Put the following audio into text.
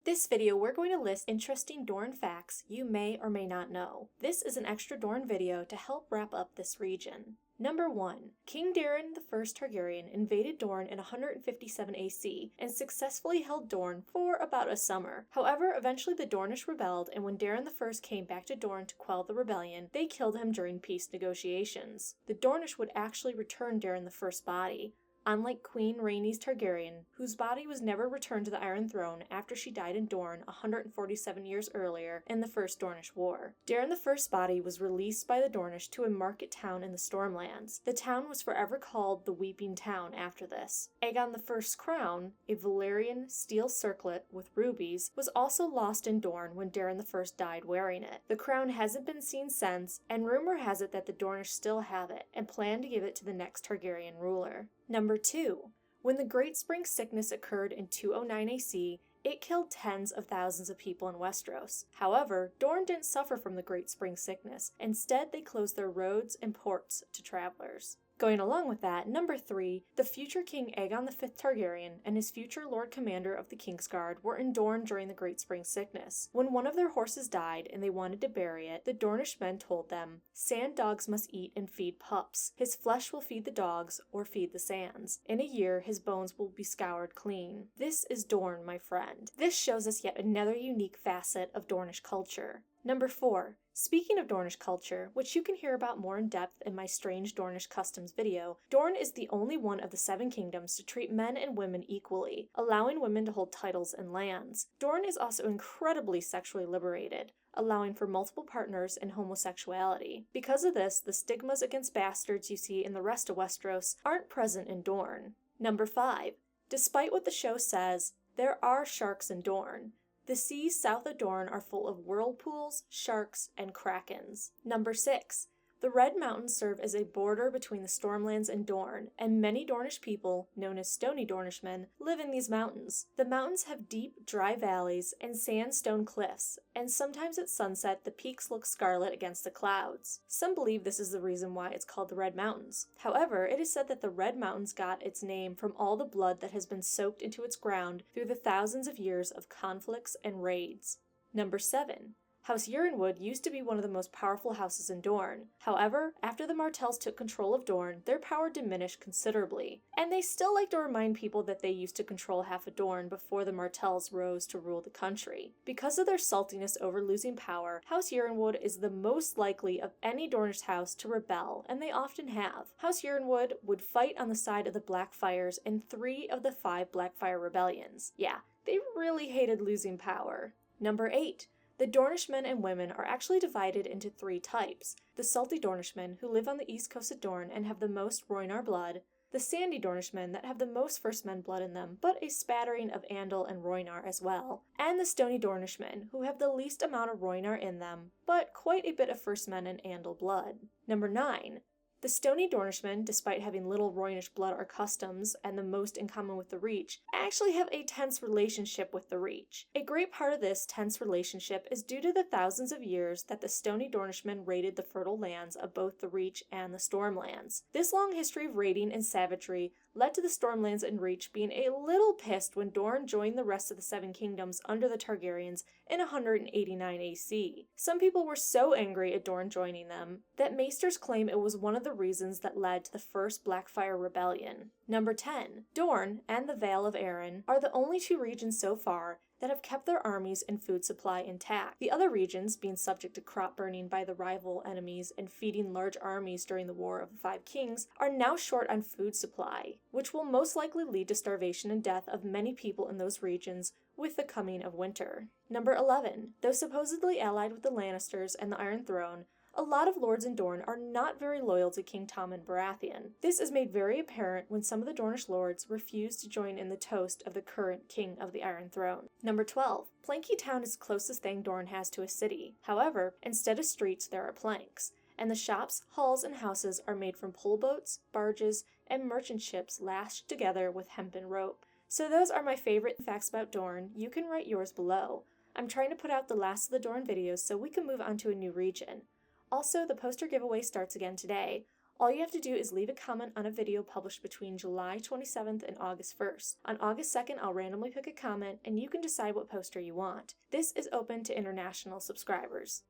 This video, we're going to list interesting Dorne facts you may or may not know. This is an extra Dorne video to help wrap up this region. Number 1. King Daeron I Targaryen invaded Dorne in 157 AC and successfully held Dorne for about a summer. However, eventually the Dornish rebelled, and when Daeron I came back to Dorne to quell the rebellion, they killed him during peace negotiations. The Dornish would actually return Daeron I's body, unlike Queen Rhaenys Targaryen, whose body was never returned to the Iron Throne after she died in Dorne 147 years earlier in the First Dornish War. Daeron I's body was released by the Dornish to a market town in the Stormlands. The town was forever called the Weeping Town after this. Aegon I's crown, a Valyrian steel circlet with rubies, was also lost in Dorne when Daeron I died wearing it. The crown hasn't been seen since, and rumor has it that the Dornish still have it and plan to give it to the next Targaryen ruler. Number 2. When the Great Spring Sickness occurred in 209 AC, it killed tens of thousands of people in Westeros. However, Dorne didn't suffer from the Great Spring Sickness. Instead, they closed their roads and ports to travelers. Going along with that, number 3, the future King Aegon V Targaryen and his future Lord Commander of the Kingsguard were in Dorne during the Great Spring Sickness. When one of their horses died and they wanted to bury it, the Dornish men told them, "Sand dogs must eat and feed pups. His flesh will feed the dogs or feed the sands. In a year, his bones will be scoured clean." This is Dorne, my friend. This shows us yet another unique facet of Dornish culture. Number 4. Speaking of Dornish culture, which you can hear about more in depth in my Strange Dornish Customs video, Dorne is the only one of the 7 kingdoms to treat men and women equally, allowing women to hold titles and lands. Dorne is also incredibly sexually liberated, allowing for multiple partners and homosexuality. Because of this, the stigmas against bastards you see in the rest of Westeros aren't present in Dorne. Number 5. Despite what the show says, there are sharks in Dorne. The seas south of Dorne are full of whirlpools, sharks, and krakens. Number 6. The Red Mountains serve as a border between the Stormlands and Dorne, and many Dornish people, known as stony Dornishmen, live in these mountains. The mountains have deep, dry valleys and sandstone cliffs, and sometimes at sunset the peaks look scarlet against the clouds. Some believe this is the reason why it's called the Red Mountains. However, it is said that the Red Mountains got its name from all the blood that has been soaked into its ground through the thousands of years of conflicts and raids. Number 7. House Uller used to be one of the most powerful houses in Dorne. However, after the Martells took control of Dorne, their power diminished considerably. And they still like to remind people that they used to control half of Dorne before the Martells rose to rule the country. Because of their saltiness over losing power, House Uller is the most likely of any Dornish house to rebel, and they often have. House Uller would fight on the side of the Blackfyres in 3 of the 5 Blackfyre rebellions. Yeah, they really hated losing power. Number 8. The Dornishmen and women are actually divided into 3 types: the salty Dornishmen, who live on the east coast of Dorne and have the most Rhoynar blood, the sandy Dornishmen that have the most First Men blood in them, but a spattering of Andal and Rhoynar as well, and the stony Dornishmen, who have the least amount of Rhoynar in them, but quite a bit of First Men and Andal blood. Number 9. The stony Dornishmen, despite having little Rhoynish blood or customs and the most in common with the Reach, actually have a tense relationship with the Reach. A great part of this tense relationship is due to the thousands of years that the stony Dornishmen raided the fertile lands of both the Reach and the Stormlands. This long history of raiding and savagery led to the Stormlands and Reach being a little pissed when Dorne joined the rest of the 7 kingdoms under the Targaryens in 189 AC. Some people were so angry at Dorne joining them that maesters claim it was one of the reasons that led to the first Blackfyre Rebellion. Number 10. Dorne and the Vale of Arryn are the only 2 regions so far that have kept their armies and food supply intact. The other regions, being subject to crop burning by the rival enemies and feeding large armies during the War of the 5 Kings, are now short on food supply, which will most likely lead to starvation and death of many people in those regions with the coming of winter. Number 11. Though supposedly allied with the Lannisters and the Iron Throne, a lot of lords in Dorne are not very loyal to King Tommen Baratheon. This is made very apparent when some of the Dornish lords refuse to join in the toast of the current King of the Iron Throne. Number 12. Planky Town is the closest thing Dorne has to a city. However, instead of streets, there are planks, and the shops, halls, and houses are made from pole boats, barges, and merchant ships lashed together with hempen rope. So those are my favorite facts about Dorne. You can write yours below. I'm trying to put out the last of the Dorne videos so we can move on to a new region. Also, the poster giveaway starts again today. All you have to do is leave a comment on a video published between July 27th and August 1st. On August 2nd, I'll randomly pick a comment, and you can decide what poster you want. This is open to international subscribers.